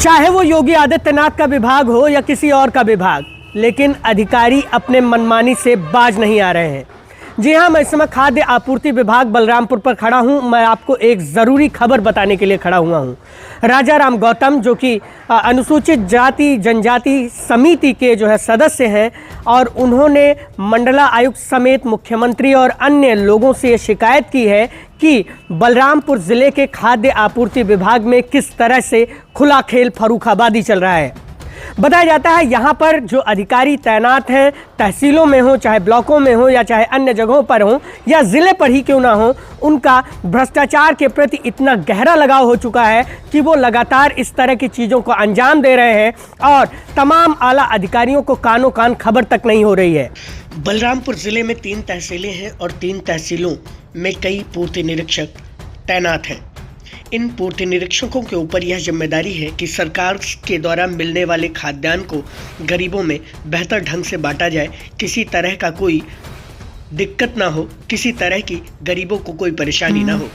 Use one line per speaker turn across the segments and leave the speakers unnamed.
चाहे वो योगी आदित्यनाथ का विभाग हो या किसी और का विभाग, लेकिन अधिकारी अपने मनमानी से बाज नहीं आ रहे हैं। जी हाँ, मैं इस समय खाद्य आपूर्ति विभाग बलरामपुर पर खड़ा हूँ। मैं आपको एक ज़रूरी खबर बताने के लिए खड़ा हुआ हूँ। राजा राम गौतम जो कि अनुसूचित जाति जनजाति समिति के सदस्य हैं, और उन्होंने मंडला आयुक्त समेत मुख्यमंत्री और अन्य लोगों से ये शिकायत की है कि बलरामपुर ज़िले के खाद्य आपूर्ति विभाग में किस तरह से खुला खेल फर्रुखाबादी चल रहा है। बताया जाता है यहाँ पर जो अधिकारी तैनात हैं, तहसीलों में हो, चाहे ब्लॉकों में हो या चाहे अन्य जगहों पर हो या ज़िले पर ही क्यों ना हो, उनका भ्रष्टाचार के प्रति इतना गहरा लगाव हो चुका है कि वो लगातार इस तरह की चीज़ों को अंजाम दे रहे हैं और तमाम आला अधिकारियों को कानों कान खबर तक नहीं हो रही है। बलरामपुर ज़िले में 3 तहसीलें हैं और 3 तहसीलों में कई पूर्ति निरीक्षक तैनात हैं। इन पूर्ति निरीक्षकों के ऊपर यह जिम्मेदारी है कि सरकार के द्वारा मिलने वाले खाद्यान्न को गरीबों में बेहतर ढंग से बांटा जाए, किसी तरह का कोई दिक्कत ना हो, किसी तरह की गरीबों को कोई परेशानी ना हो।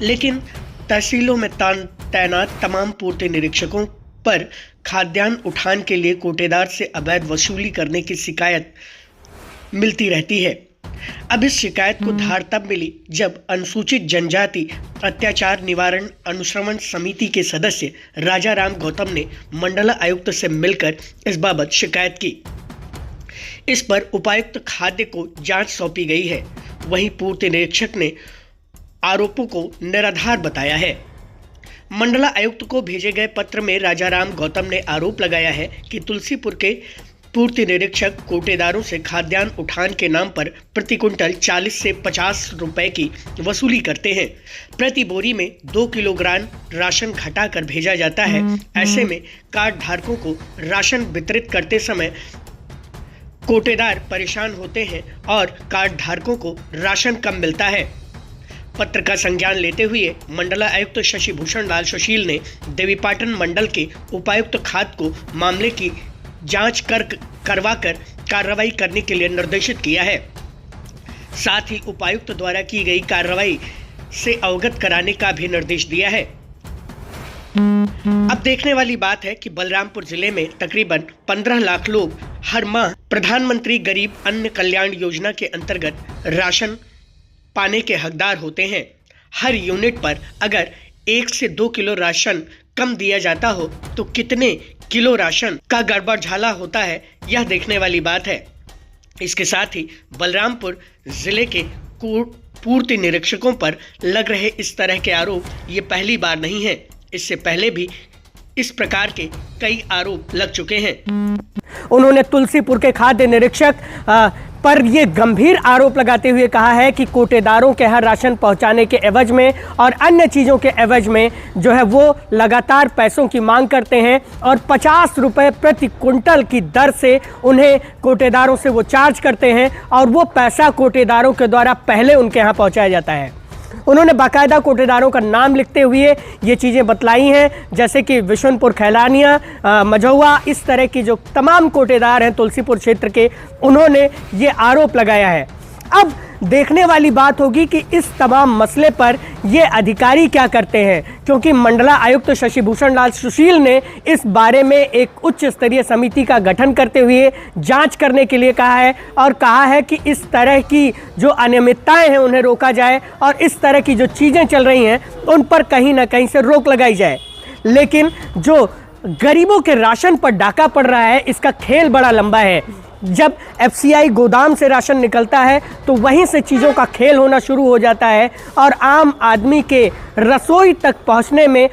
लेकिन तहसीलों में तैनात तमाम पूर्ति निरीक्षकों पर खाद्यान्न उठान के लिए कोटेदार से अवैध वसूली करने की शिकायत मिलती रहती है। अब इस शिकायत को धार तब मिली जब अनुसूचित जनजाति अत्याचार निवारण अनुश्रवण समिति के सदस्य राजा राम गौतम ने मंडला आयुक्त से मिलकर इस बाबत शिकायत की। इस पर उपायुक्त खाद्य को जांच सौंपी गई है। वहीं पूर्ति निरीक्षक ने आरोपों को निराधार बताया है। मंडला आयुक्त को भेजे गए पत्र में राजा राम गौतम ने आरोप लगाया है कि तुलसीपुर के पूर्ति निरीक्षक कोटेदारों से खाद्यान्न उठान के नाम पर प्रति कुंटल 40 से 50 रुपए की वसूली करते हैं। प्रति बोरी में 2 किलोग्राम राशन घटाकर भेजा जाता है। ऐसे में कार्ड धारकों को राशन वितरित करते समय कोटेदार परेशान होते हैं और कार्ड धारकों को राशन कम मिलता है। पत्र का संज्ञान लेते हुए मंडला आयुक्त शशि भूषण लाल सुशील ने देवीपाटन मंडल के उपायुक्त खाद्य को मामले की जांच करवाकर कार्रवाई करने के लिए निर्देशित किया है। साथ ही उपायुक्त द्वारा की गई कार्रवाई से अवगत कराने का भी निर्देश दिया है। अब देखने वाली बात है कि बलरामपुर जिले में तकरीबन 15 लाख लोग हर माह प्रधानमंत्री गरीब अन्न कल्याण योजना के अंतर्गत राशन पाने के हकदार होते हैं। हर यूनिट पर अगर 1 से 2 किलो राशन कम दिया जाता हो तो कितने किलो राशन का गड़बड़झाला होता है, यह देखने वाली बात है। इसके साथ ही बलरामपुर जिले के पूर्ति निरीक्षकों पर लग रहे इस तरह के आरोप ये पहली बार नहीं है। इससे पहले भी इस प्रकार के कई आरोप लग चुके हैं। उन्होंने तुलसीपुर के खाद्य निरीक्षक पर ये गंभीर आरोप लगाते हुए कहा है कि कोटेदारों के हर राशन पहुंचाने के एवज में और अन्य चीज़ों के एवज में वो लगातार पैसों की मांग करते हैं और 50 रुपए प्रति कुंटल की दर से उन्हें कोटेदारों से वो चार्ज करते हैं और वो पैसा कोटेदारों के द्वारा पहले उनके यहाँ पहुँचाया जाता है। उन्होंने बाकायदा कोटेदारों का नाम लिखते हुए ये चीज़ें बतलाई हैं, जैसे कि विशुनपुर, खैलानिया, मझौआ, इस तरह की जो तमाम कोटेदार हैं तुलसीपुर क्षेत्र के, उन्होंने ये आरोप लगाया है। अब देखने वाली बात होगी कि इस तमाम मसले पर ये अधिकारी क्या करते हैं, क्योंकि मंडला आयुक्त शशि भूषण लाल सुशील ने इस बारे में एक उच्च स्तरीय समिति का गठन करते हुए जांच करने के लिए कहा है और कहा है कि इस तरह की जो अनियमितताएं हैं उन्हें रोका जाए और इस तरह की जो चीज़ें चल रही हैं उन पर कहीं ना कहीं से रोक लगाई जाए। लेकिन जो गरीबों के राशन पर डाका पड़ रहा है, इसका खेल बड़ा लंबा है। जब एफसीआई गोदाम से राशन निकलता है तो वहीं से चीज़ों का खेल होना शुरू हो जाता है और आम आदमी के रसोई तक पहुंचने में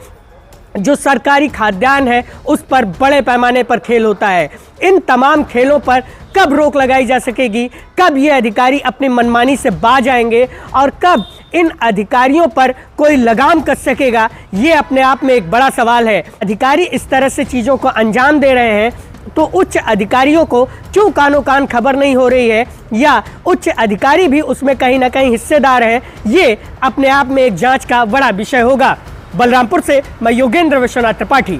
जो सरकारी खाद्यान्न है उस पर बड़े पैमाने पर खेल होता है। इन तमाम खेलों पर कब रोक लगाई जा सकेगी, कब ये अधिकारी अपनी मनमानी से बाज आएंगे और कब इन अधिकारियों पर कोई लगाम कस सकेगा, ये अपने आप में एक बड़ा सवाल है। अधिकारी इस तरह से चीज़ों को अंजाम दे रहे हैं तो उच्च अधिकारियों को क्यों कानों कान खबर नहीं हो रही है, या उच्च अधिकारी भी उसमें कहीं ना कहीं हिस्सेदार हैं, ये अपने आप में एक जांच का बड़ा विषय होगा। बलरामपुर से मैं योगेंद्र विश्वनाथ त्रिपाठी।